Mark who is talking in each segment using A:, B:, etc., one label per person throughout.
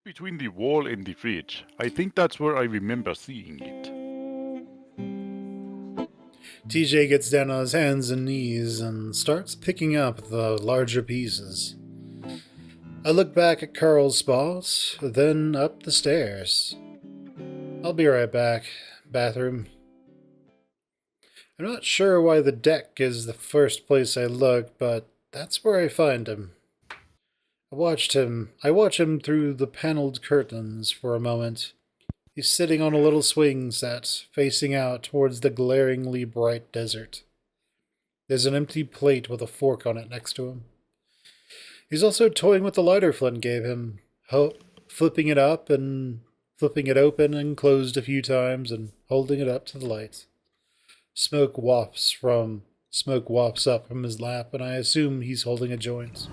A: Between the wall and the fridge. I think that's where I remember seeing it.
B: TJ gets down on his hands and knees and starts picking up the larger pieces. I look back at Carl's spot, then up the stairs. I'll be right back. Bathroom. I'm not sure why the deck is the first place I look, but that's where I find him. I watch him through the paneled curtains for a moment. He's sitting on a little swing set, facing out towards the glaringly bright desert. There's an empty plate with a fork on it next to him. He's also toying with the lighter Flint gave him, flipping it up and flipping it open and closed a few times and holding it up to the light. Smoke wafts up from his lap, and I assume he's holding a joint.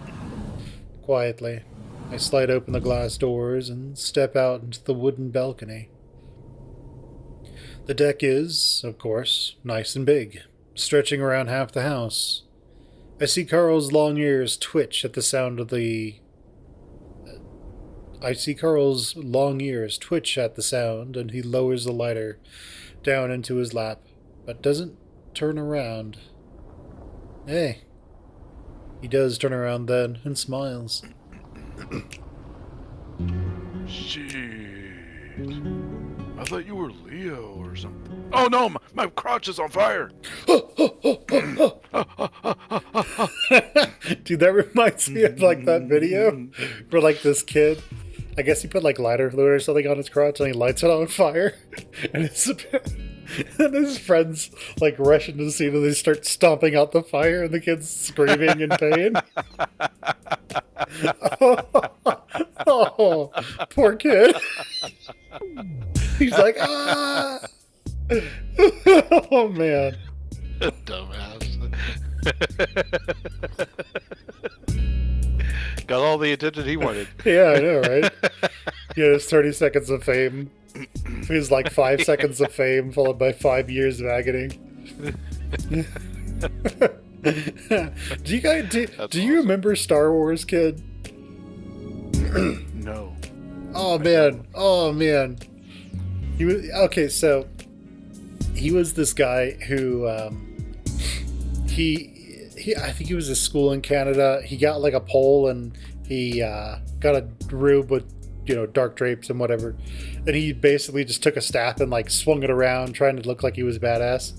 B: Quietly, I slide open the glass doors and step out into the wooden balcony. The deck is, of course, nice and big, stretching around half the house. I see Carl's long ears twitch at the sound of the... and he lowers the lighter down into his lap, but doesn't turn around. Hey. He does turn around then and smiles.
A: Shit. I thought you were Leo or something. Oh no, my crotch is on fire!
B: Dude, that reminds me of like that video where like this kid, I guess he put like lighter fluid or something on his crotch and he lights it on fire. And his friends like rush into the scene and they start stomping out the fire and the kid's screaming in pain. Oh, poor kid. He's like, ah! Oh, man.
A: Dumbass. Got all the attention he wanted.
B: Yeah, I know, right? Yeah, it's 30 seconds of fame. It was like 5 seconds of fame, followed by 5 years of agony. Do you
A: awesome.
B: remember Star Wars, kid?
A: No.
B: Oh man. He was okay. So he was this guy who I think he was at school in Canada. He got like a pole and he got a robe with dark drapes and whatever. And he basically just took a staff and like swung it around, trying to look like he was badass.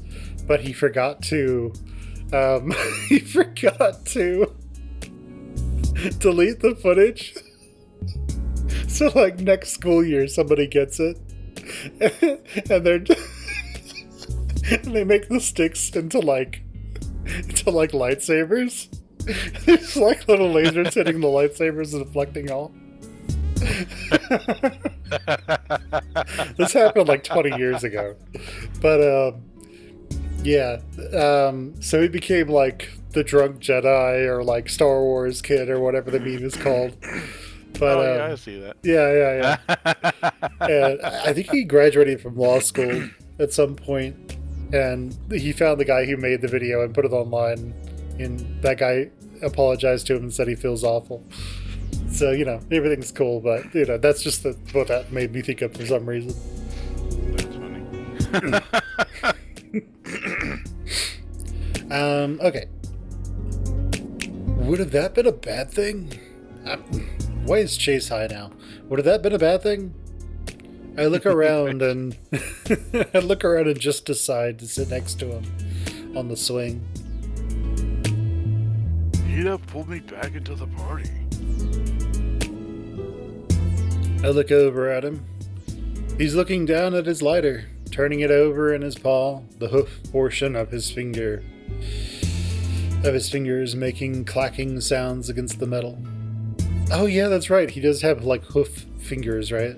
B: But he forgot to delete the footage. So like next school year, somebody gets it, and they make the sticks into lightsabers. There's like little lasers hitting the lightsabers and deflecting all. This happened like 20 years ago, but yeah. So he became like the drunk Jedi or like Star Wars kid or whatever the meme is called. But,
A: yeah, I see that.
B: Yeah. And I think he graduated from law school at some point, and he found the guy who made the video and put it online, and that guy apologized to him and said he feels awful. So, everything's cool, but, that's just what that made me think of for some reason.
A: That's funny.
B: Okay. Would have that been a bad thing? Why is Chase high now? Would have that been a bad thing? I look around and just decide to sit next to him on the swing.
A: He'd have pulled me back into the party.
B: I look over at him. He's looking down at his lighter, turning it over in his paw, the hoof portion of his fingers making clacking sounds against the metal. Oh yeah, that's right. He does have like hoof fingers, right?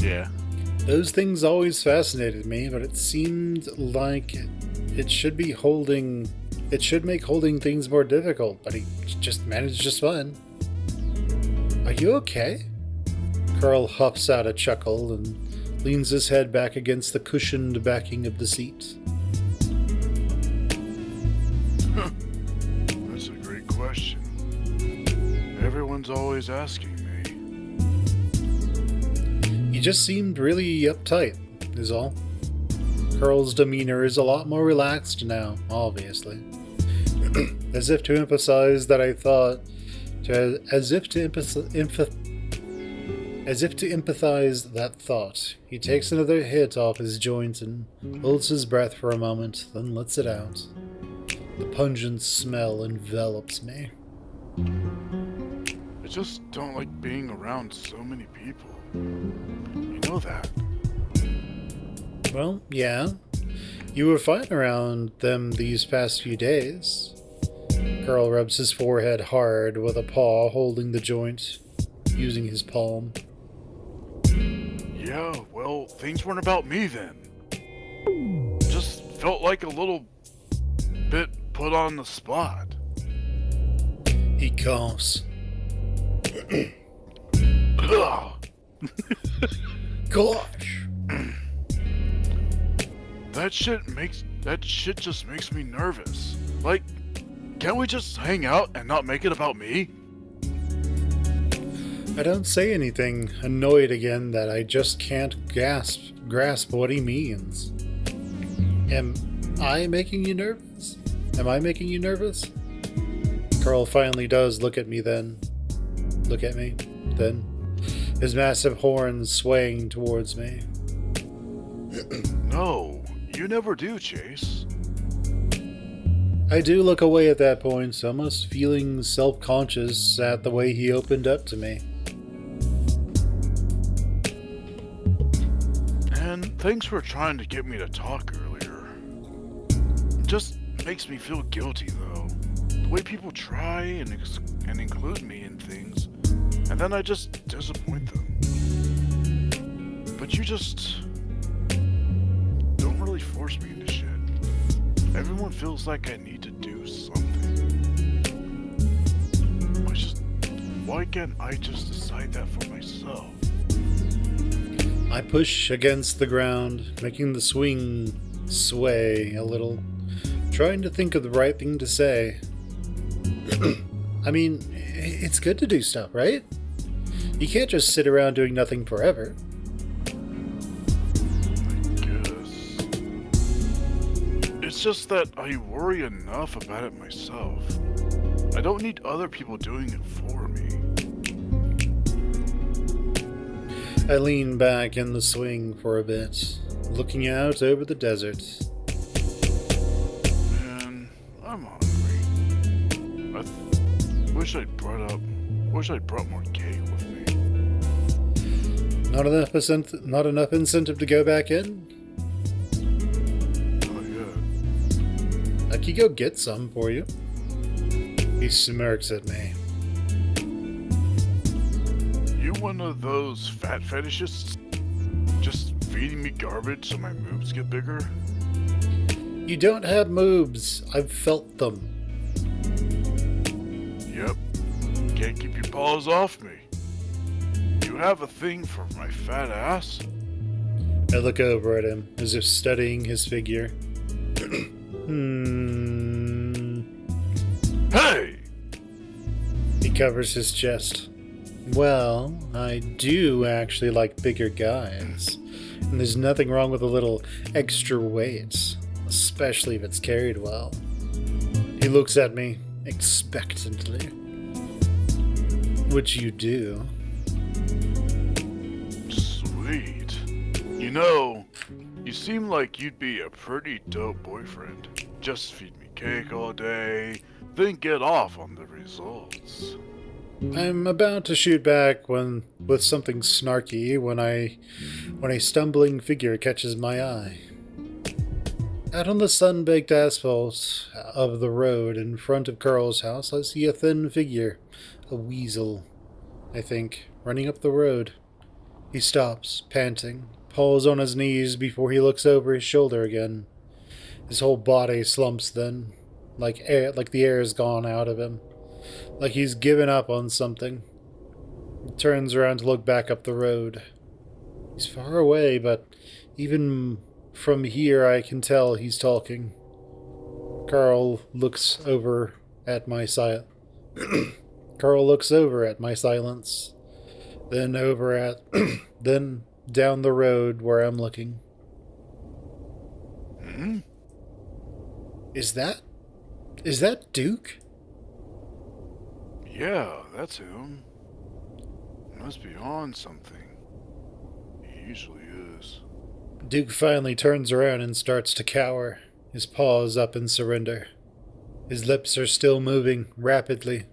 A: Yeah.
B: Those things always fascinated me, but it seemed like it should make holding things more difficult, but he just managed just fine. Are you okay? Carl huffs out a chuckle and leans his head back against the cushioned backing of the seat.
A: That's a great question. Everyone's always asking me.
B: just seemed really uptight, is all. Carl's demeanor is a lot more relaxed now, obviously. As if to emphasize that I thought, as if to empathize that thought, he takes another hit off his joint and holds his breath for a moment, then lets it out. The pungent smell envelops me.
A: I just don't like being around so many people. You know that.
B: Well, yeah. You were fine around them these past few days. Carl rubs his forehead hard with a paw holding the joint, using his palm.
A: Yeah, well, things weren't about me then. Just felt like a little bit put on the spot.
B: He coughs.
A: Ugh.
B: Gosh!
A: That shit just makes me nervous. Like, can't we just hang out and not make it about me?
B: I don't say anything, annoyed again that I just can't grasp what he means. Am I making you nervous? Am I making you nervous? Carl finally does look at me, then. His massive horns swaying towards me.
A: No, you never do, Chase.
B: I do look away at that point, almost feeling self-conscious at the way he opened up to me.
A: And thanks for trying to get me to talk earlier. It just makes me feel guilty, though. The way people try and include me in things, and then I just disappoint them. But you just don't really force me into shit. Everyone feels like I need to do something. Why can't I just decide that for myself?
B: I push against the ground, making the swing sway a little, trying to think of the right thing to say. I mean, it's good to do stuff, right? You can't just sit around doing nothing forever.
A: It's just that I worry enough about it myself. I don't need other people doing it for me.
B: I lean back in the swing for a bit, looking out over the desert.
A: Man, I'm hungry. Wish I'd brought more cake with me.
B: Not enough incentive to go back in? I could go get some for you. He smirks at me.
A: You one of those fat fetishists? Just feeding me garbage so my moves get bigger?
B: You don't have moves. I've felt them.
A: Yep. Can't keep your paws off me. You have a thing for my fat ass?
B: I look over at him, as if studying his figure.
A: Hey!
B: He covers his chest. Well, I do actually like bigger guys. And there's nothing wrong with a little extra weight, especially if it's carried well. He looks at me expectantly. Which you do.
A: Sweet. You know, you seem like you'd be a pretty dope boyfriend. Just feed me cake all day, then get off on the results.
B: I'm about to shoot back with something snarky when a stumbling figure catches my eye. Out on the sun-baked asphalt of the road in front of Carl's house, I see a thin figure, a weasel, I think, running up the road. He stops, panting, falls on his knees before he looks over his shoulder again. His whole body slumps then, like the air's gone out of him, like he's given up on something. He turns around to look back up the road. He's far away, but even from here I can tell he's talking. Carl looks over at my silence, then over at my silence, then down the road where I'm looking.
A: Hmm?
B: Is that Duke?
A: Yeah, that's him. Must be on something. He usually is.
B: Duke finally turns around and starts to cower, his paws up in surrender. His lips are still moving rapidly,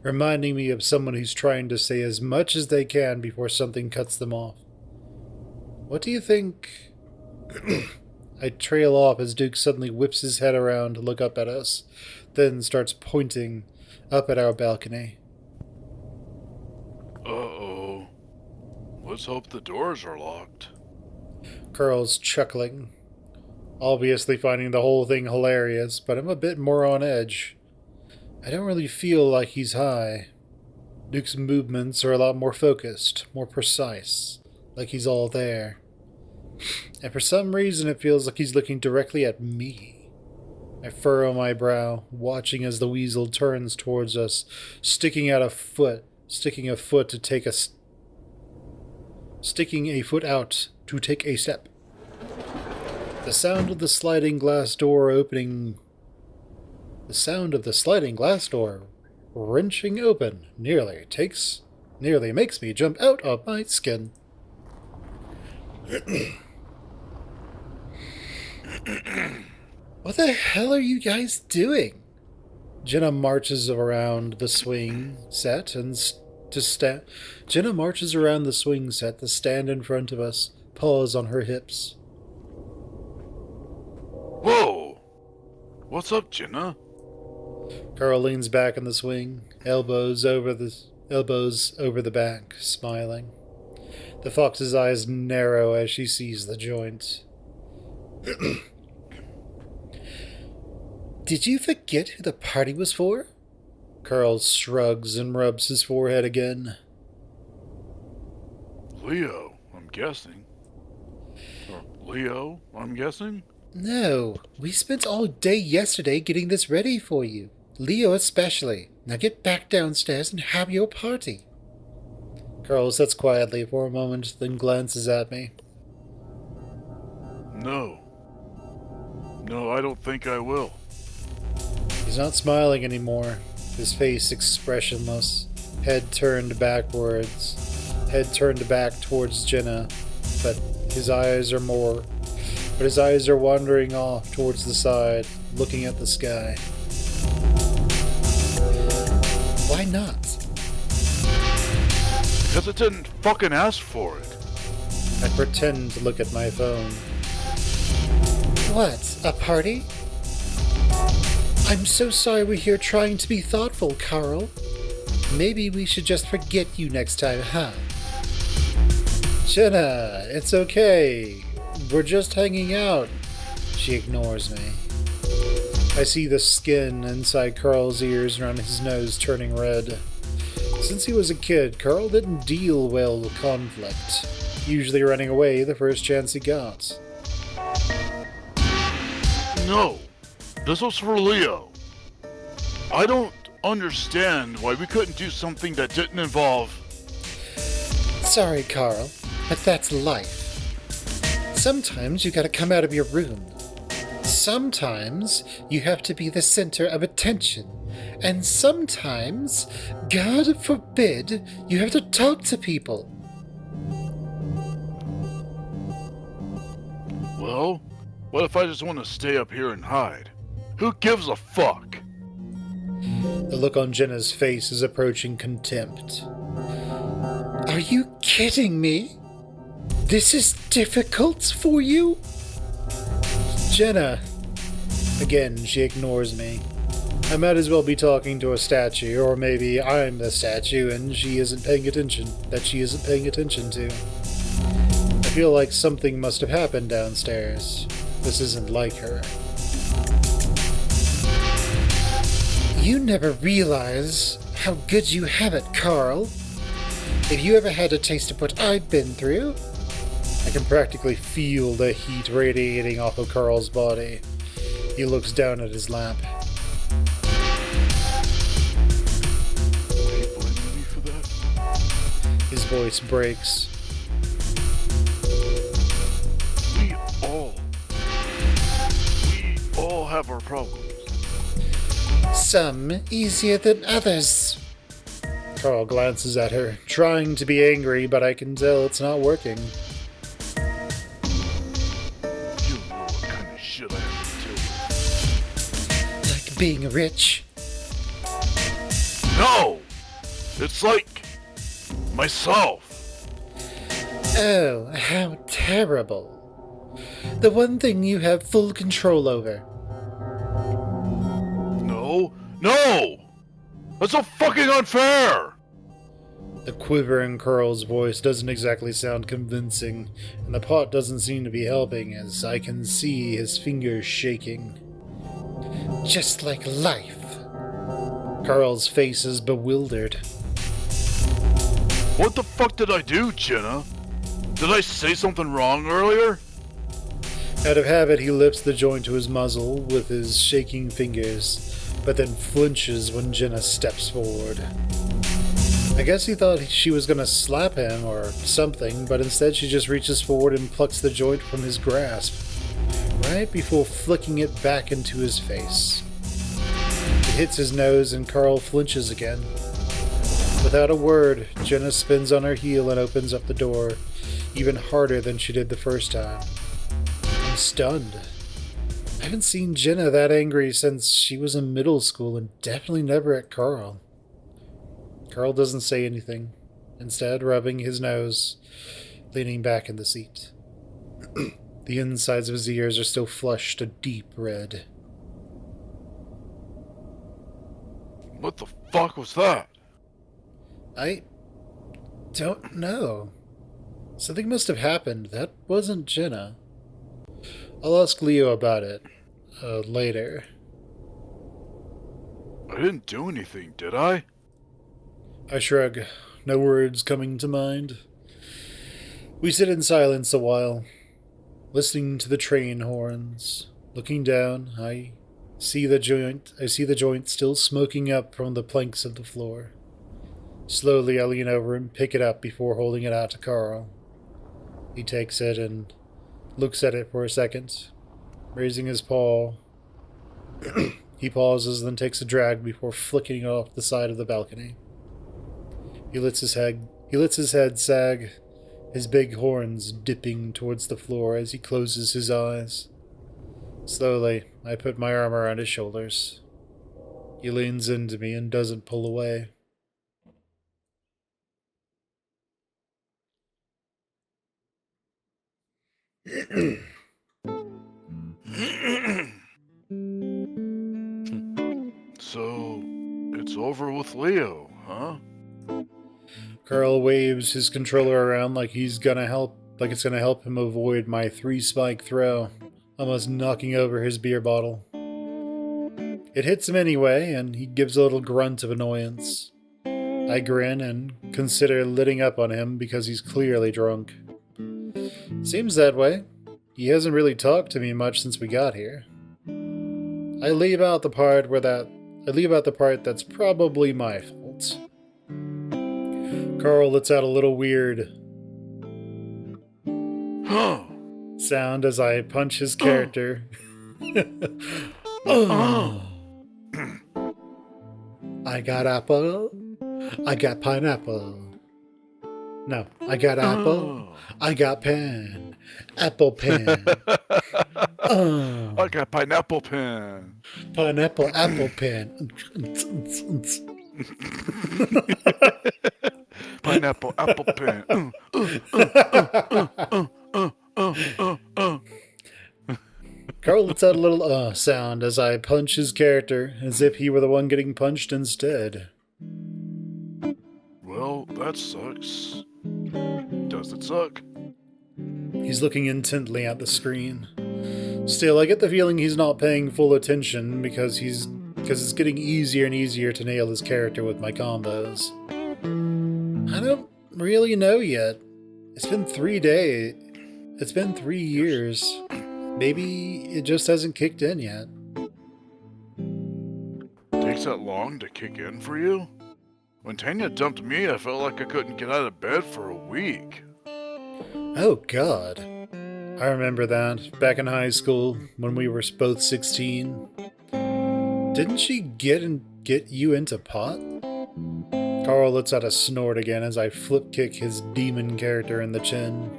B: reminding me of someone who's trying to say as much as they can before something cuts them off. What do you think? I trail off as Duke suddenly whips his head around to look up at us, then starts pointing up at our balcony.
A: Uh-oh. Let's hope the doors are locked.
B: Carl's chuckling, obviously finding the whole thing hilarious, but I'm a bit more on edge. I don't really feel like he's high. Duke's movements are a lot more focused, more precise, like he's all there. And for some reason it feels like he's looking directly at me. I furrow my brow, watching as the weasel turns towards us, sticking a foot out to take a step. The sound of the sliding glass door wrenching open nearly makes me jump out of my skin. What the hell are you guys doing? Jenna marches around the swing set to stand in front of us, paws on her hips.
A: Whoa! What's up, Jenna?
B: Carl leans back in the swing, elbows over the back, smiling. The fox's eyes narrow as she sees the joint. Did you forget who the party was for? Carl shrugs and rubs his forehead again.
A: Leo, I'm guessing. Or Leo, I'm guessing?
B: No, we spent all day yesterday getting this ready for you. Leo especially. Now get back downstairs and have your party. Carl sits quietly for a moment, then glances at me.
A: No. No, I don't think I will.
B: He's not smiling anymore, his face expressionless, head turned back towards Jenna, but his eyes are wandering off towards the side, looking at the sky. Why not?
A: Because it didn't fucking ask for it.
B: I pretend to look at my phone. What, a party? I'm so sorry we're here trying to be thoughtful, Carl. Maybe we should just forget you next time, huh? Jenna, it's okay. We're just hanging out. She ignores me. I see the skin inside Carl's ears and around his nose turning red. Since he was a kid, Carl didn't deal well with conflict, usually running away the first chance he got.
A: No. This was for Leo. I don't understand why we couldn't do something that didn't involve...
B: Sorry, Carl, but that's life. Sometimes you gotta come out of your room. Sometimes you have to be the center of attention. And sometimes, God forbid, you have to talk to people.
A: Well, what if I just want to stay up here and hide? Who gives a fuck?
B: The look on Jenna's face is approaching contempt. Are you kidding me? This is difficult for you? Jenna. Again, she ignores me. I might as well be talking to a statue, or maybe I'm the statue and she isn't paying attention to. I feel like something must have happened downstairs. This isn't like her. You never realize how good you have it, Carl. If you ever had a taste of what I've been through... I can practically feel the heat radiating off of Carl's body. He looks down at his lap.
A: Are you blaming me for that?
B: His voice breaks.
A: all have our problems.
B: Some easier than others. Carl glances at her, trying to be angry, but I can tell it's not working.
A: You know what kind of shit I have to deal with.
B: Like being rich.
A: No! It's like myself.
B: Oh, how terrible. The one thing you have full control over.
A: No! No! That's so fucking unfair!
B: The quiver in Carl's voice doesn't exactly sound convincing, and the pot doesn't seem to be helping as I can see his fingers shaking. Just like life. Carl's face is bewildered.
A: What the fuck did I do, Jenna? Did I say something wrong earlier?
B: Out of habit, he lifts the joint to his muzzle with his shaking fingers, but then flinches when Jenna steps forward. I guess he thought she was gonna slap him or something, but instead she just reaches forward and plucks the joint from his grasp, right before flicking it back into his face. It hits his nose and Carl flinches again. Without a word, Jenna spins on her heel and opens up the door, even harder than she did the first time. I'm stunned. I haven't seen Jenna that angry since she was in middle school and definitely never at Carl. Carl doesn't say anything, instead rubbing his nose, leaning back in the seat. The insides of his ears are still flushed a deep red.
A: What the fuck was that?
B: I don't know. Something must have happened. That wasn't Jenna. I'll ask Leo about it later.
A: I didn't do anything, did I?
B: I shrug, no words coming to mind. We sit in silence a while, listening to the train horns. Looking down, I see the joint still smoking up from the planks of the floor. Slowly, I lean over and pick it up before holding it out to Carl. He takes it and looks at it for a second, raising his paw. He pauses, then takes a drag before flicking it off the side of the balcony. He lets his head sag, his big horns dipping towards the floor as he closes his eyes. Slowly, I put my arm around his shoulders. He leans into me and doesn't pull away.
A: So, it's over with Leo, huh?
B: Carl waves his controller around like it's gonna help him avoid my 3-spike throw, almost knocking over his beer bottle. It hits him anyway, and he gives a little grunt of annoyance. I grin and consider letting up on him because he's clearly drunk. Seems that way. He hasn't really talked to me much since we got here. I leave out the part that's probably my fault. Carl lets out a little weird sound as I punch his character. I got apple. I got pineapple. No, I got apple. I got pen. Apple pen.
A: I got pineapple pen.
B: Pineapple apple pen.
A: Pineapple apple pen.
B: Carl lets out a little sound as I punch his character, as if he were the one getting punched instead.
A: Well, that sucks. Does it suck?
B: He's looking intently at the screen. Still, I get the feeling he's not paying full attention because it's getting easier and easier to nail his character with my combos. I don't really know yet. It's been 3 days. It's been 3 years. Maybe it just hasn't kicked in yet.
A: Takes that long to kick in for you? When Tanya dumped me, I felt like I couldn't get out of bed for a week.
B: Oh god. I remember that, back in high school, when we were both 16. Didn't she get you into pot? Carl lets out a snort again as I flip kick his demon character in the chin.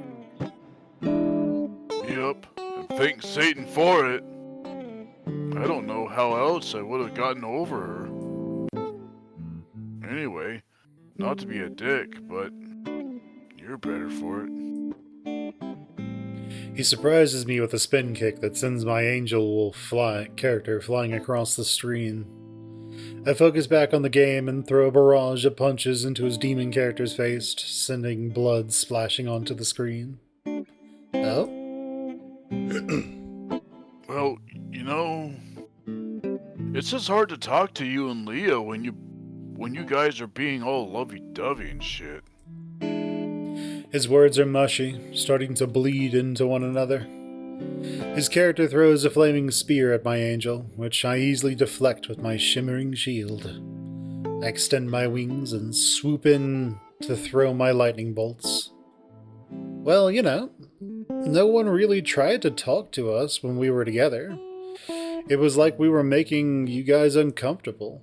A: Yep, and thank Satan for it. I don't know how else I would have gotten over her. Anyway, not to be a dick, but you're better for it.
B: He surprises me with a spin kick that sends my angel character flying across the screen. I focus back on the game and throw a barrage of punches into his demon character's face, sending blood splashing onto the screen. Oh?
A: Well, you know, it's just hard to talk to you and Leah when you guys are being all lovey-dovey and shit.
B: His words are mushy, starting to bleed into one another. His character throws a flaming spear at my angel, which I easily deflect with my shimmering shield. I extend my wings and swoop in to throw my lightning bolts. Well, you know, no one really tried to talk to us when we were together. It was like we were making you guys uncomfortable.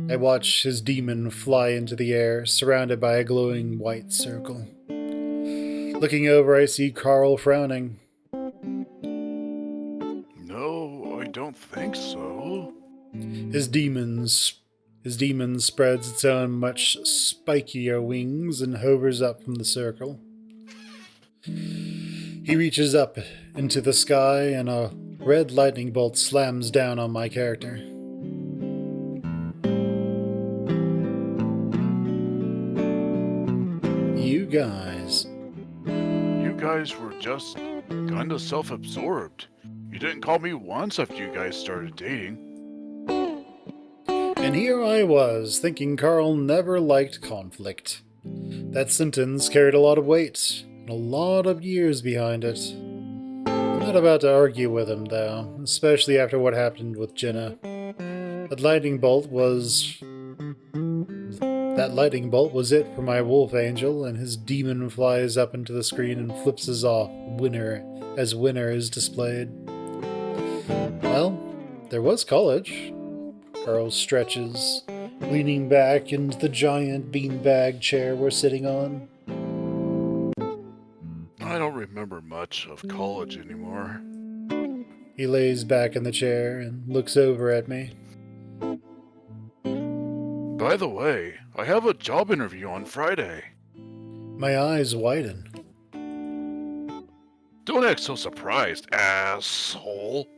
B: I watch his demon fly into the air, surrounded by a glowing white circle. Looking over, I see Carl frowning.
A: No, I don't think so.
B: His demon spreads its own much spikier wings and hovers up from the circle. He reaches up into the sky and a red lightning bolt slams down on my character. You
A: guys were just kinda self-absorbed. You didn't call me once after you guys started dating.
B: And here I was, thinking Carl never liked conflict. That sentence carried a lot of weight, and a lot of years behind it. I'm not about to argue with him, though, especially after what happened with Jenna. That lightning bolt was it for my wolf angel, and his demon flies up into the screen and flips us off, winner is displayed. Well, there was college. Carl stretches, leaning back into the giant beanbag chair we're sitting on.
A: I don't remember much of college anymore.
B: He lays back in the chair and looks over at me.
A: By the way, I have a job interview on Friday.
B: My eyes widen.
A: Don't act so surprised, asshole.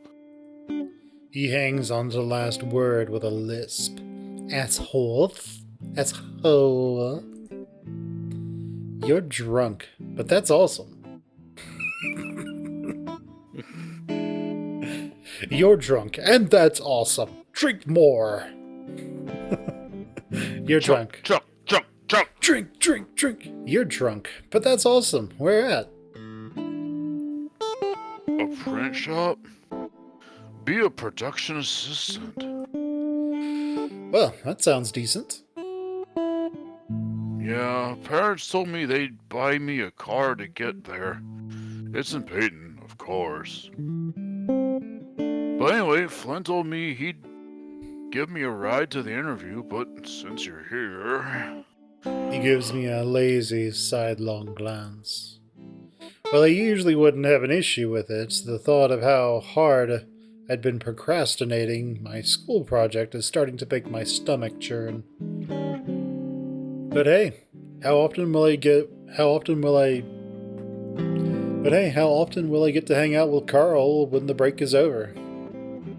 B: He hangs on to the last word with a lisp. Asshole. Asshole. You're drunk, but that's awesome. You're drunk, and that's awesome. Drink more. You're drunk.
A: Drunk.
B: Drink. You're drunk, but that's awesome. Where at?
A: A print shop? Be a production assistant.
B: Well, that sounds decent.
A: Yeah, parents told me they'd buy me a car to get there. It's in Peyton, of course. But anyway, Flynn told me he'd give me a ride to the interview, but since you're here...
B: He gives me a lazy, sidelong glance. Well, I usually wouldn't have an issue with it. The thought of how hard I'd been procrastinating my school project is starting to make my stomach churn. But hey, how often will I get to hang out with Carl when the break is over?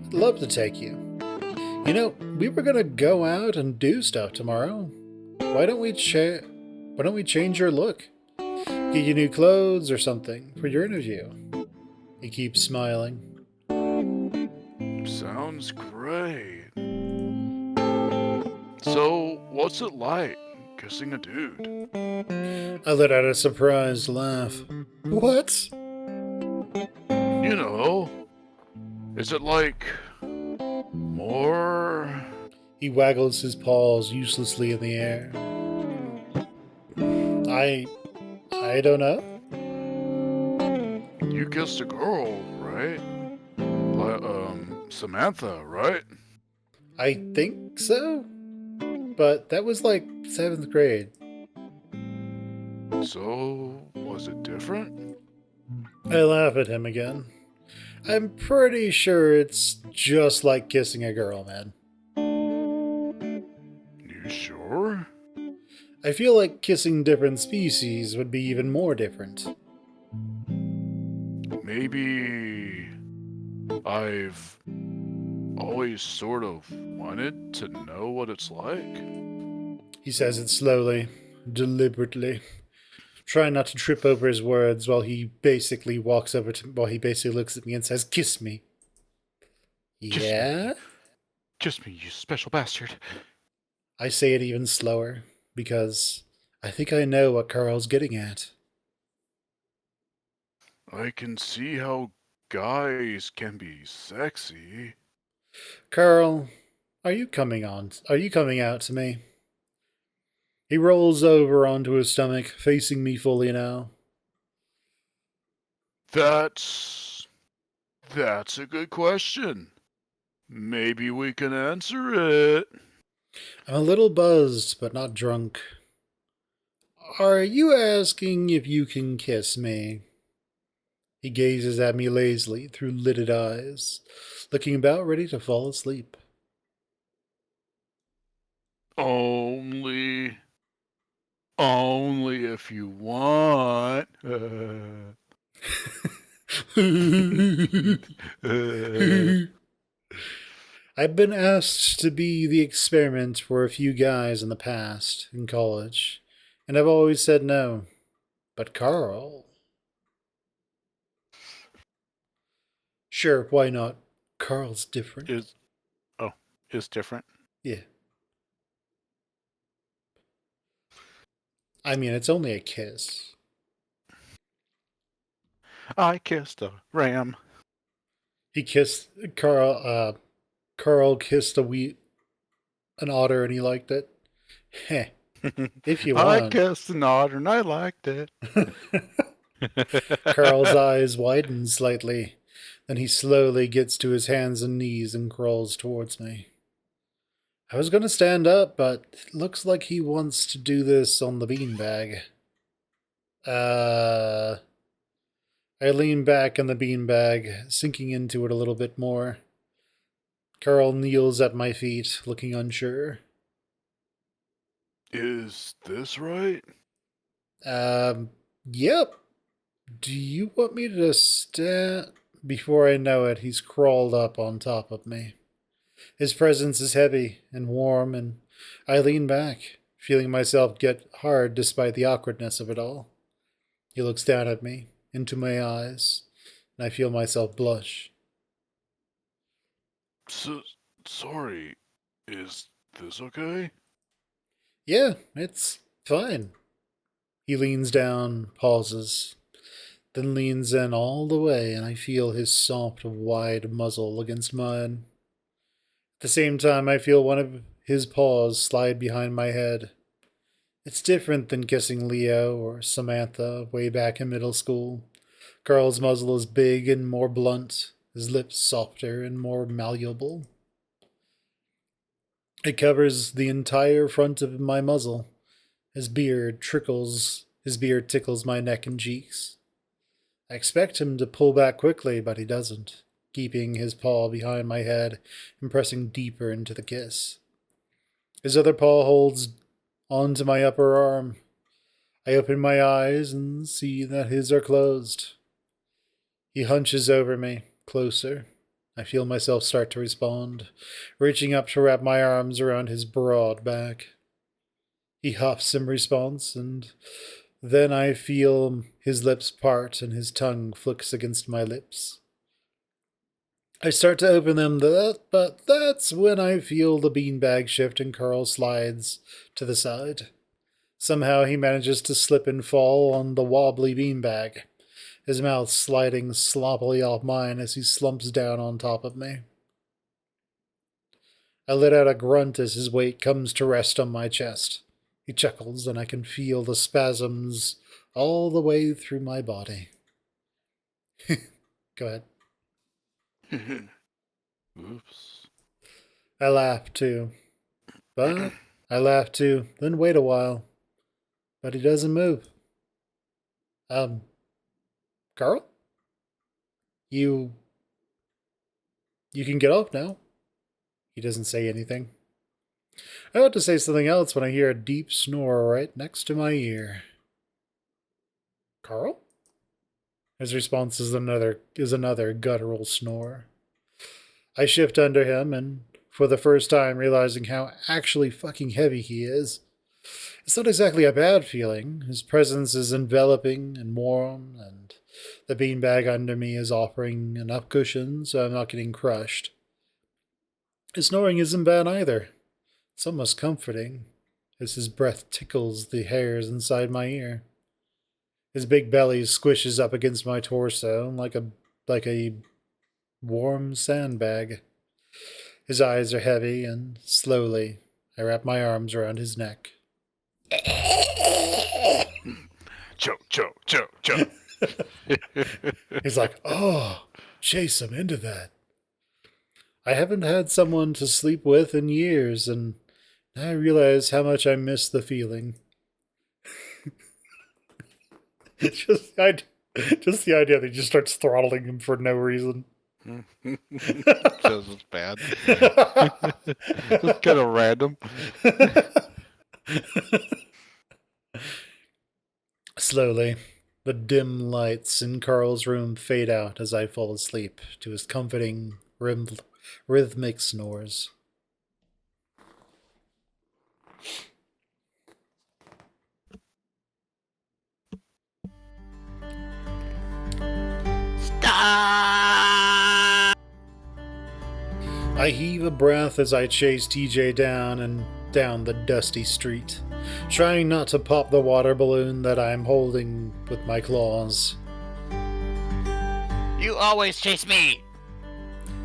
B: I'd love to take you. You know, we were gonna go out and do stuff tomorrow. Why don't we change your look? Get you new clothes or something for your interview. He keeps smiling.
A: Sounds great. So, what's it like kissing a dude?
B: I let out a surprised laugh. What?
A: You know, is it like more?
B: He waggles his paws uselessly in the air. I don't know.
A: you kissed a girl, right? Samantha, right?
B: I think so, but that was like 7th grade.
A: So, was it different?
B: I laugh at him again. I'm pretty sure it's just like kissing a girl, man.
A: You sure?
B: I feel like kissing different species would be even more different.
A: Maybe I've always sort of wanted to know what it's like.
B: He says it slowly, deliberately, trying not to trip over his words while he basically looks at me and says, "Kiss me."
A: Kiss me.
B: Yeah?
A: Kiss me, you special bastard.
B: I say it even slower, because I think I know what Carl's getting at.
A: I can see how guys can be sexy.
B: Carl, are you coming on? Are you coming out to me? He rolls over onto his stomach, facing me fully now.
A: That's a good question. Maybe we can answer it.
B: I'm a little buzzed, but not drunk. Are you asking if you can kiss me? He gazes at me lazily through lidded eyes, looking about ready to fall asleep.
A: Only if you want.
B: I've been asked to be the experiment for a few guys in the past, in college, and I've always said no. But Carl. Sure, why not? Carl's different.
A: is oh, is different.
B: Yeah. I mean, it's only a kiss.
A: I kissed a ram.
B: He kissed Carl kissed an otter and he liked it. Heh. If you
A: I
B: want.
A: kissed an otter and I liked it.
B: Carl's eyes widen slightly. Then he slowly gets to his hands and knees and crawls towards me. I was going to stand up, but it looks like he wants to do this on the beanbag. I lean back on the beanbag, sinking into it a little bit more. Carl kneels at my feet, looking unsure.
A: Is this right?
B: Yep. Do you want me to stand? Before I know it, he's crawled up on top of me. His presence is heavy and warm, and I lean back, feeling myself get hard despite the awkwardness of it all. He looks down at me, into my eyes, and I feel myself blush.
A: Sorry. Is this okay?
B: Yeah, it's fine. He leans down, pauses, then leans in all the way, and I feel his soft, wide muzzle against mine. At the same time, I feel one of his paws slide behind my head. It's different than kissing Leo or Samantha way back in middle school. Carl's muzzle is big and more blunt, his lips softer and more malleable. It covers the entire front of my muzzle. His beard tickles my neck and cheeks. I expect him to pull back quickly, but he doesn't, keeping his paw behind my head and pressing deeper into the kiss. His other paw holds onto my upper arm. I open my eyes and see that his are closed. He hunches over me, closer. I feel myself start to respond, reaching up to wrap my arms around his broad back. He huffs in response, and then I feel his lips part and his tongue flicks against my lips. I start to open them, but that's when I feel the beanbag shift and Carl slides to the side. Somehow he manages to slip and fall on the wobbly beanbag, his mouth sliding sloppily off mine as he slumps down on top of me. I let out a grunt as his weight comes to rest on my chest. He chuckles, and I can feel the spasms all the way through my body. Go ahead.
A: Oops.
B: I laugh too. But I laugh too, then wait a while. But he doesn't move. Um, Carl? You can get off now. He doesn't say anything. I ought to say something else when I hear a deep snore right next to my ear. Carl? His response is another guttural snore. I shift under him, and for the first time realizing how actually fucking heavy he is. It's not exactly a bad feeling. His presence is enveloping and warm, and the beanbag under me is offering enough cushion so I'm not getting crushed. His snoring isn't bad either. It's almost comforting, as his breath tickles the hairs inside my ear. His big belly squishes up against my torso like a warm sandbag. His eyes are heavy, and slowly I wrap my arms around his neck.
A: Choke, choke, choke, choke.
B: He's like, oh, chase him into that. I haven't had someone to sleep with in years, and now I realize how much I miss the feeling. just the idea that he just starts throttling him for no reason.
A: Just as bad. Just kind of random.
B: Slowly, the dim lights in Carl's room fade out as I fall asleep to his comforting, rhythmic snores.
A: Stop!
B: I heave a breath as I chase TJ down and down the dusty street, trying not to pop the water balloon that I'm holding with my claws.
A: You always chase me!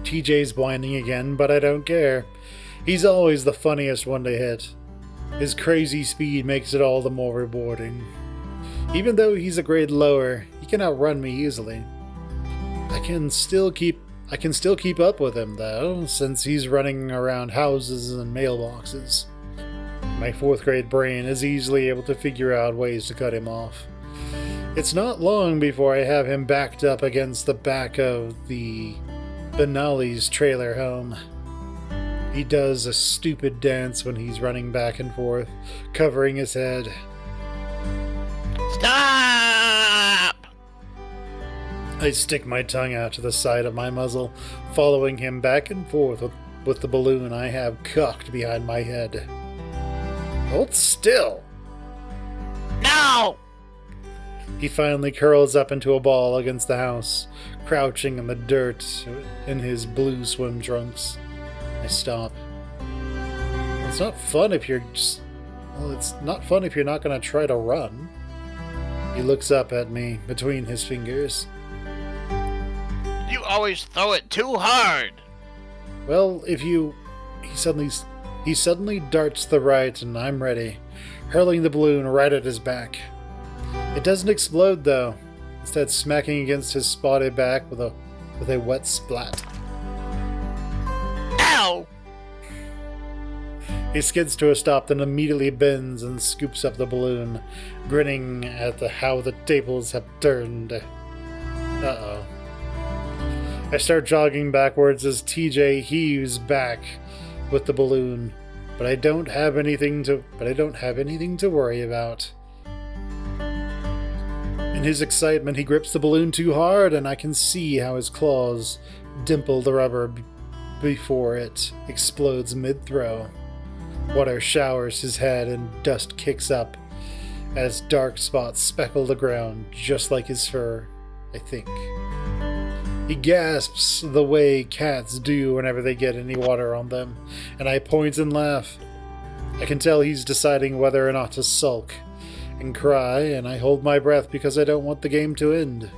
B: TJ's whining again, but I don't care. He's always the funniest one to hit. His crazy speed makes it all the more rewarding. Even though he's a grade lower, he can outrun me easily. I can still keep up with him, though, since he's running around houses and mailboxes. My 4th grade brain is easily able to figure out ways to cut him off. It's not long before I have him backed up against the back of the Benali's trailer home. He does a stupid dance when he's running back and forth, covering his head.
A: Stop!
B: I stick my tongue out to the side of my muzzle, following him back and forth with the balloon I have cocked behind my head. Hold still!
A: No!
B: He finally curls up into a ball against the house, crouching in the dirt in his blue swim trunks. I stop. It's not fun if you're not gonna try to run. He looks up at me between his fingers.
A: You always throw it too hard!
B: Well, he suddenly darts to the right, and I'm ready, hurling the balloon right at his back. It doesn't explode, though, instead smacking against his spotted back with a wet splat.
A: Ow!
B: He skids to a stop, then immediately bends and scoops up the balloon, grinning at how the tables have turned. Uh-oh. I start jogging backwards as TJ heaves back with the balloon, but I don't have anything to worry about. In his excitement, he grips the balloon too hard, and I can see how his claws dimple the rubber before it explodes mid-throw. Water showers his head and dust kicks up as dark spots speckle the ground, just like his fur, I think. He gasps the way cats do whenever they get any water on them, and I point and laugh. I can tell he's deciding whether or not to sulk and cry, and I hold my breath because I don't want the game to end.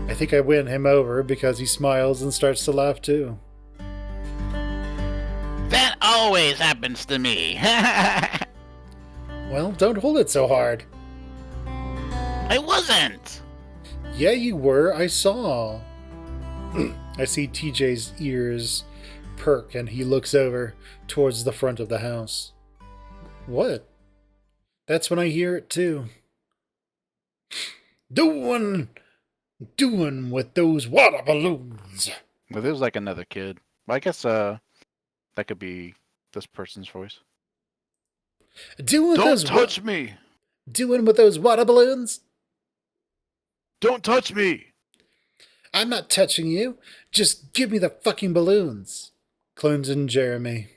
B: I think I win him over because he smiles and starts to laugh too.
A: That always happens to me.
B: Well, don't hold it so hard.
A: I wasn't.
B: Yeah, you were. I saw. I see TJ's ears perk and he looks over towards the front of the house. What? That's when I hear it too. Doing with those water balloons.
A: Well, there's like another kid. Well, I guess that could be this person's voice. Don't touch me!
B: Doing with those water balloons?
A: Don't touch me!
B: I'm not touching you. Just give me the fucking balloons. Clint and Jeremy.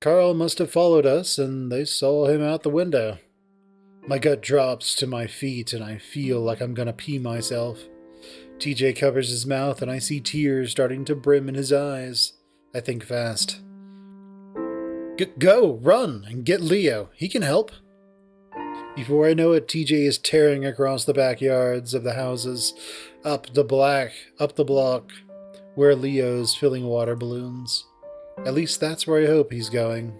B: Carl must have followed us and they saw him out the window. My gut drops to my feet and I feel like I'm gonna pee myself. TJ covers his mouth and I see tears starting to brim in his eyes. I think fast. Go, run, and get Leo. He can help. Before I know it, TJ is tearing across the backyards of the houses, up the block, where Leo's filling water balloons. At least that's where I hope he's going.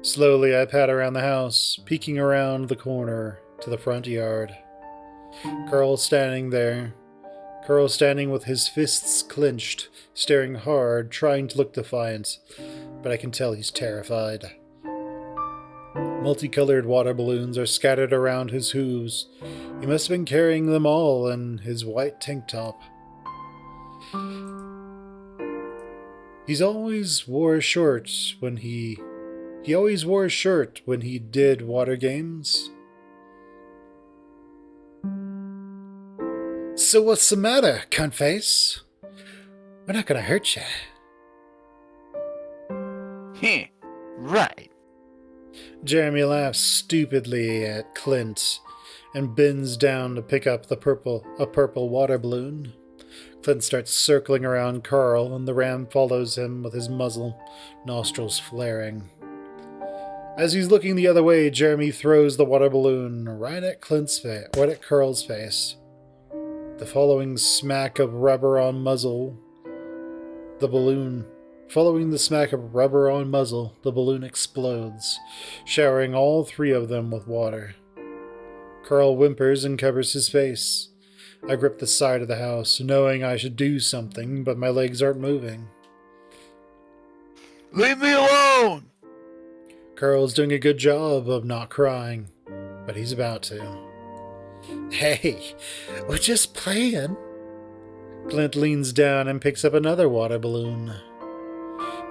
B: Slowly I pat around the house, peeking around the corner to the front yard. Carl's standing there. Carl standing with his fists clenched, staring hard, trying to look defiant, but I can tell he's terrified. Multicolored water balloons are scattered around his hooves. He must have been carrying them all in his white tank top. He always wore a shirt when he did water games. So what's the matter, cuntface? We're not gonna hurt ya.
A: Heh, right.
B: Jeremy laughs stupidly at Clint and bends down to pick up a purple water balloon. Clint starts circling around Carl and the ram follows him with his muzzle, nostrils flaring. As he's looking the other way, Jeremy throws the water balloon right at Carl's face. The following the smack of rubber on muzzle, the balloon explodes, showering all three of them with water. Carl whimpers and covers his face. I grip the side of the house, knowing I should do something, but my legs aren't moving.
A: Leave me alone!
B: Carl's doing a good job of not crying, but he's about to. Hey, we're just playing. Clint leans down and picks up another water balloon.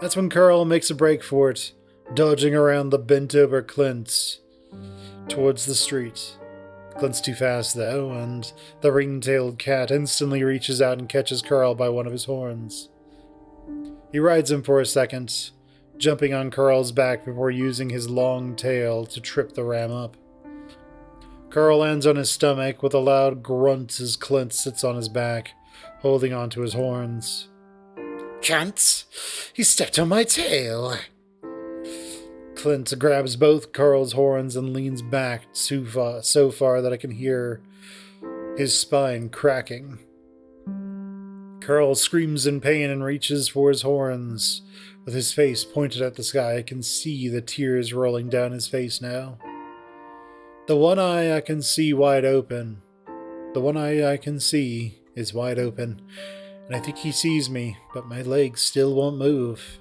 B: That's when Carl makes a break for it, dodging around the bent-over Clint towards the street. Clint's too fast, though, and the ring-tailed cat instantly reaches out and catches Carl by one of his horns. He rides him for a second, jumping on Carl's back before using his long tail to trip the ram up. Carl lands on his stomach with a loud grunt as Clint sits on his back, holding onto his horns. Cunt! He stepped on my tail! Clint grabs both Carl's horns and leans back so far that I can hear his spine cracking. Carl screams in pain and reaches for his horns. With his face pointed at the sky, I can see the tears rolling down his face now. The one eye I can see wide open. The one eye I can see is wide open, and I think he sees me, but my legs still won't move.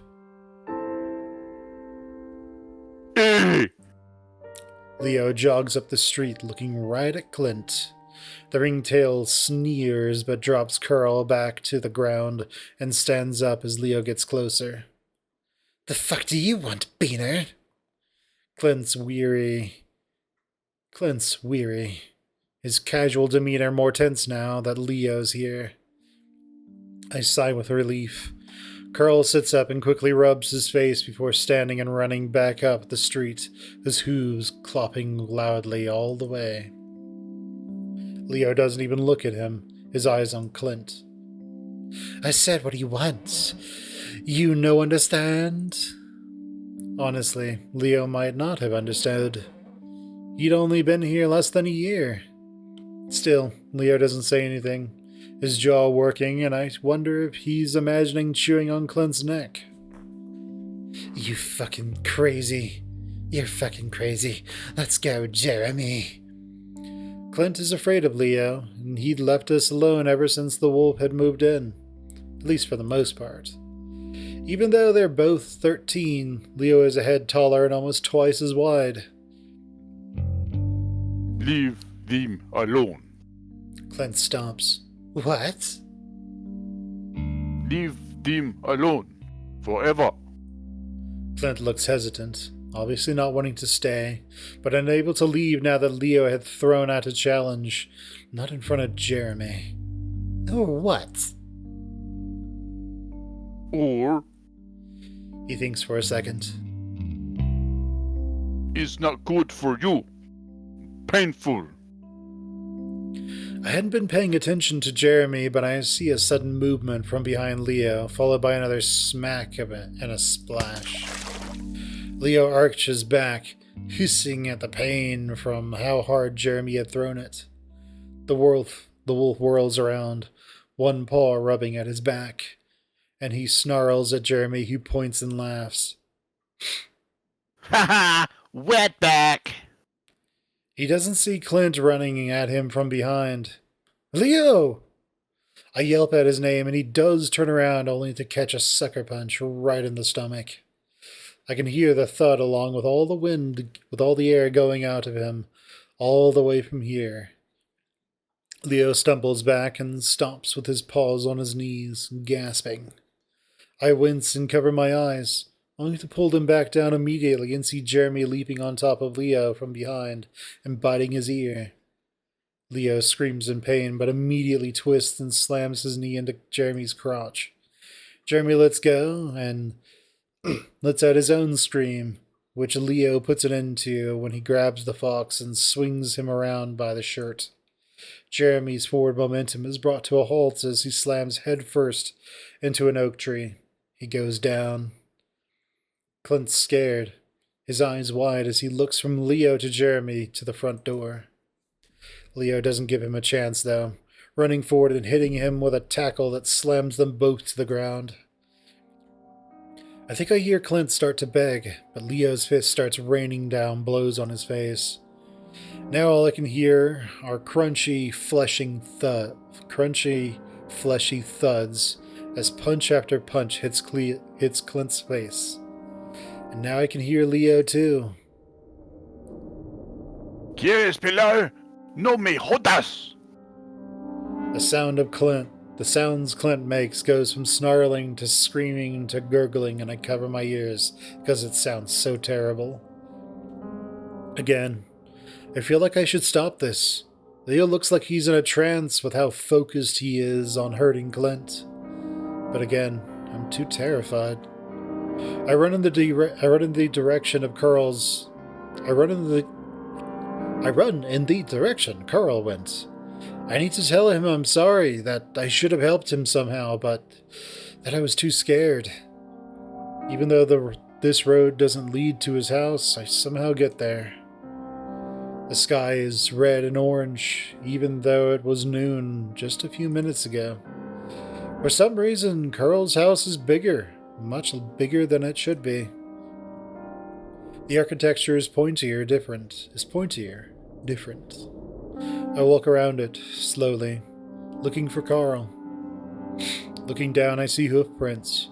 B: Leo jogs up the street looking right at Clint. The ringtail sneers but drops Carl back to the ground and stands up as Leo gets closer. The fuck do you want, Beaner? Clint's weary. His casual demeanor more tense now that Leo's here. I sigh with relief. Carl sits up and quickly rubs his face before standing and running back up the street, his hooves clopping loudly all the way. Leo doesn't even look at him, his eyes on Clint. I said, what do you want? You no understand? Honestly, Leo might not have understood. He'd only been here less than a year. Still, Leo doesn't say anything, his jaw working, and I wonder if he's imagining chewing on Clint's neck. You fucking crazy. You're fucking crazy. Let's go, Jeremy. Clint is afraid of Leo, and he'd left us alone ever since the wolf had moved in, at least for the most part. Even though they're both 13, Leo is a head taller and almost twice as wide.
A: Leave them alone.
B: Clint stomps. What?
A: Leave them alone. Forever.
B: Clint looks hesitant, obviously not wanting to stay, but unable to leave now that Leo had thrown out a challenge. Not in front of Jeremy. Or what?
A: Or
B: He thinks for a second.
A: it's not good for you. Painful.
B: I hadn't been paying attention to Jeremy, but I see a sudden movement from behind Leo, followed by another smack of it and a splash. Leo arches back, hissing at the pain from how hard Jeremy had thrown it. The wolf whirls around, one paw rubbing at his back, and he snarls at Jeremy, who points and laughs.
A: Haha, wetback.
B: He doesn't see Clint running at him from behind. Leo! I yelp at his name, and he does turn around only to catch a sucker punch right in the stomach. I can hear the thud along with all the wind, with all the air going out of him, all the way from here. Leo stumbles back and stomps with his paws on his knees, gasping. I wince and cover my eyes, only to pull them back down immediately and see Jeremy leaping on top of Leo from behind and biting his ear. Leo screams in pain, but immediately twists and slams his knee into Jeremy's crotch. Jeremy lets go and lets out his own scream, which Leo puts an end to when he grabs the fox and swings him around by the shirt. Jeremy's forward momentum is brought to a halt as he slams headfirst into an oak tree. He goes down. Clint's scared, his eyes wide as he looks from Leo to Jeremy to the front door. Leo doesn't give him a chance, though, running forward and hitting him with a tackle that slams them both to the ground. I think I hear Clint start to beg, but Leo's fist starts raining down blows on his face. Now all I can hear are crunchy, fleshy thuds as punch after punch hits Clint's face. And now I can hear Leo too.
A: ¿Quieres pelear? No me jodas.
B: The sounds Clint makes goes from snarling to screaming to gurgling, and I cover my ears because it sounds so terrible. Again, I feel like I should stop this. Leo looks like he's in a trance with how focused he is on hurting Clint. But again, I'm too terrified. I run in the direction Carl went. I need to tell him I'm sorry, that I should have helped him somehow, but that I was too scared. Even though this road doesn't lead to his house, I somehow get there. The sky is red and orange, even though it was noon just a few minutes ago. For some reason, Carl's house is bigger, much bigger than it should be. The architecture is pointier, different. I walk around it, slowly, looking for Carl. Looking down, I see hoof prints.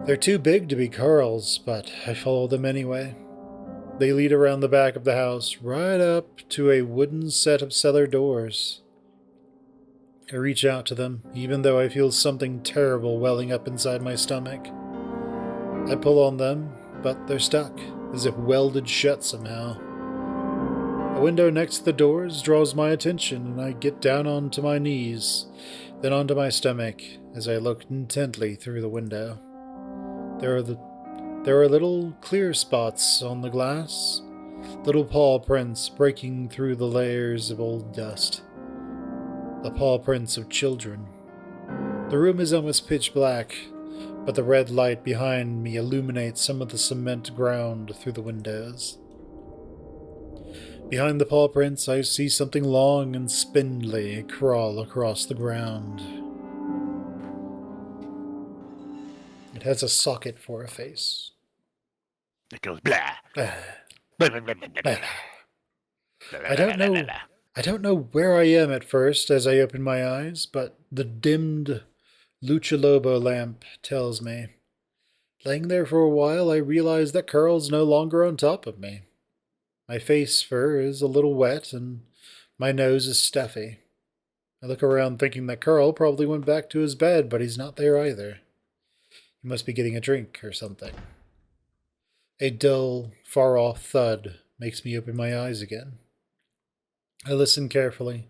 B: They're too big to be Carl's, but I follow them anyway. They lead around the back of the house, right up to a wooden set of cellar doors. I reach out to them, even though I feel something terrible welling up inside my stomach. I pull on them, but they're stuck, as if welded shut somehow. A window next to the doors draws my attention, and I get down onto my knees, then onto my stomach, as I look intently through the window. There are little clear spots on the glass, little paw prints breaking through the layers of old dust. The paw prints of children. The room is almost pitch black, but the red light behind me illuminates some of the cement ground through the windows. Behind the paw prints, I see something long and spindly crawl across the ground. It has a socket for a face.
A: It goes blah.
B: Ah.
A: Blah, blah, blah, blah, blah, blah.
B: I don't know. I don't know where I am at first as I open my eyes, but the dimmed Lucha Lobo lamp tells me. Laying there for a while, I realize that Carl's no longer on top of me. My face fur is a little wet, and my nose is stuffy. I look around thinking that Carl probably went back to his bed, but he's not there either. He must be getting a drink or something. A dull, far off thud makes me open my eyes again. I listen carefully,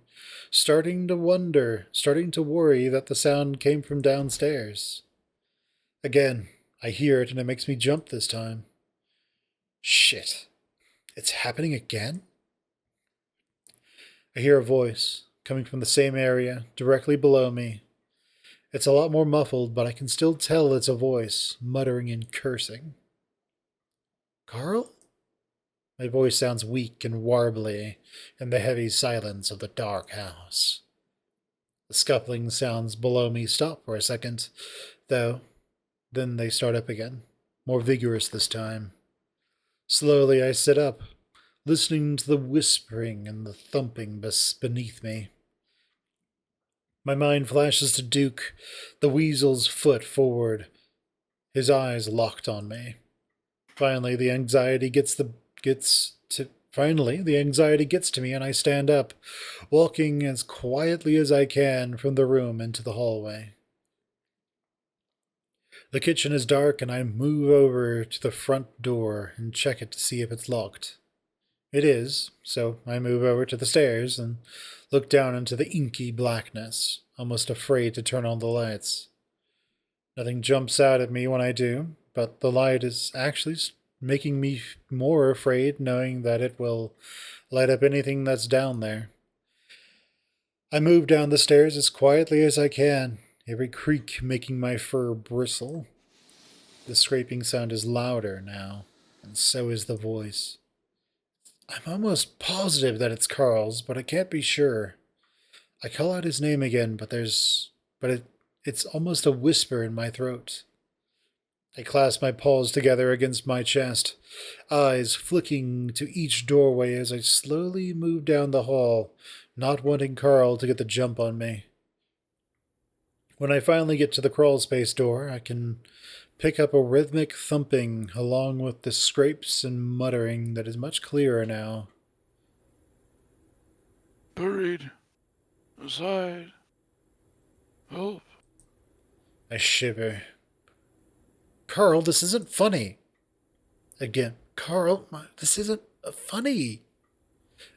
B: starting to worry that the sound came from downstairs. Again, I hear it and it makes me jump this time. Shit. It's happening again? I hear a voice coming from the same area, directly below me. It's a lot more muffled, but I can still tell it's a voice, muttering and cursing. Carl? My voice sounds weak and warbly in the heavy silence of the dark house. The scuffling sounds below me stop for a second, though, then they start up again, more vigorous this time. Slowly I sit up, listening to the whispering and the thumping beneath me. My mind flashes to Duke, the weasel's foot forward, his eyes locked on me. Finally, the anxiety gets to me and I stand up, walking as quietly as I can from the room into the hallway. The kitchen is dark and I move over to the front door and check it to see if it's locked. It is, so I move over to the stairs and look down into the inky blackness, almost afraid to turn on the lights. Nothing jumps out at me when I do, but the light is actually making me more afraid knowing that it will light up anything that's down there. I move down the stairs as quietly as I can, every creak making my fur bristle. The scraping sound is louder now, and so is the voice. I'm almost positive that it's Carl's, but I can't be sure. I call out his name again, it's almost a whisper in my throat. I clasp my paws together against my chest, eyes flicking to each doorway as I slowly move down the hall, not wanting Carl to get the jump on me. When I finally get to the crawl space door, I can pick up a rhythmic thumping along with the scrapes and muttering that is much clearer now.
A: Buried. Inside. Help.
B: I shiver. Carl, this isn't funny. Again, Carl, this isn't funny.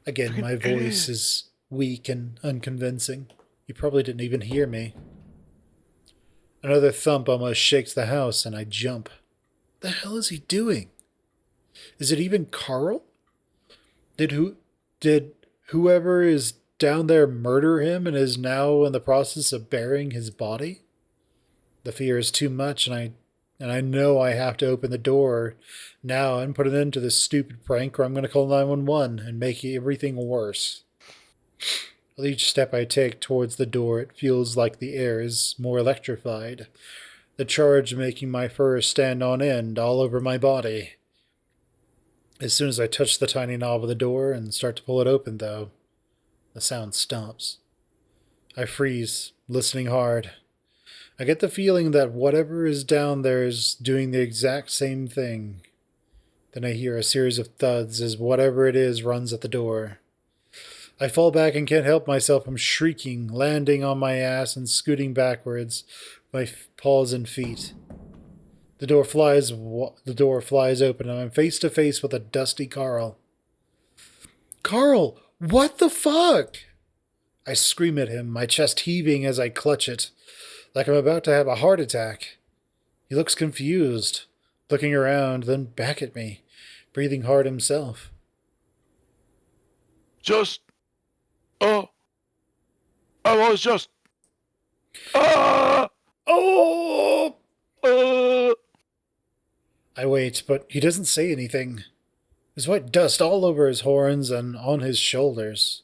B: Again, my voice is weak and unconvincing. You probably didn't even hear me. Another thump almost shakes the house, and I jump. What the hell is he doing? Is it even Carl? Did whoever is down there murder him and is now in the process of burying his body? The fear is too much, and I know I have to open the door now and put an end to this stupid prank, or I'm going to call 911 and make everything worse. With each step I take towards the door, it feels like the air is more electrified, the charge making my fur stand on end all over my body. As soon as I touch the tiny knob of the door and start to pull it open, though, the sound stops. I freeze, listening hard. I get the feeling that whatever is down there is doing the exact same thing. Then I hear a series of thuds as whatever it is runs at the door. I fall back and can't help myself from shrieking, landing on my ass and scooting backwards, my paws and feet. The door flies open and I'm face to face with a dusty Carl. Carl, what the fuck? I scream at him, my chest heaving as I clutch it, like I'm about to have a heart attack. He looks confused, looking around, then back at me, breathing hard himself.
A: I was just. Ah!
B: Oh!
A: Uh!
B: I wait, but he doesn't say anything. There's white dust all over his horns and on his shoulders.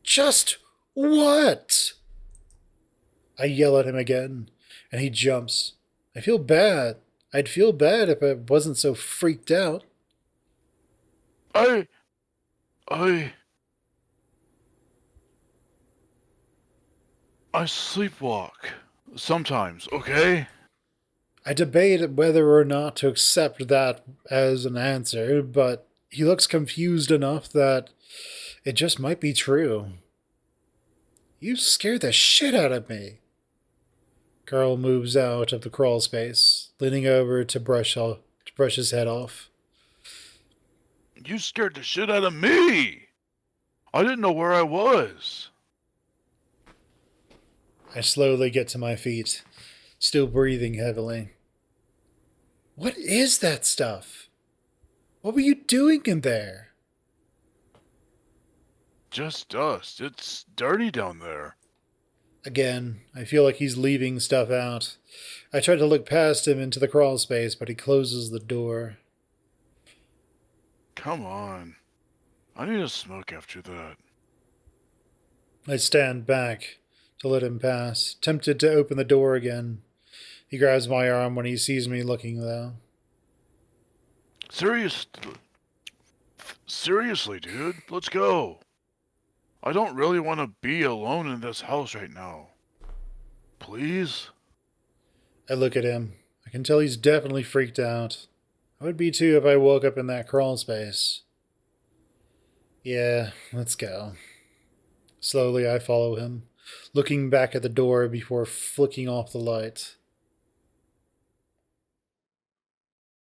B: Just what? I yell at him again, and he jumps. I feel bad. I'd feel bad if I wasn't so freaked out.
A: I I sleepwalk. Sometimes, okay?
B: I debate whether or not to accept that as an answer, but he looks confused enough that it just might be true. You scared the shit out of me. Carl moves out of the crawl space, leaning over to brush his head off.
A: You scared the shit out of me! I didn't know where I was.
B: I slowly get to my feet, still breathing heavily. What is that stuff? What were you doing in there?
A: Just dust. It's dirty down there.
B: Again, I feel like he's leaving stuff out. I try to look past him into the crawl space, but he closes the door.
A: Come on. I need a smoke after that.
B: I stand back to let him pass, tempted to open the door again. He grabs my arm when he sees me looking, though.
A: Seriously, dude, let's go. I don't really want to be alone in this house right now. Please?
B: I look at him. I can tell he's definitely freaked out. I would be too if I woke up in that crawl space. Yeah, let's go. Slowly I follow him, looking back at the door before flicking off the light.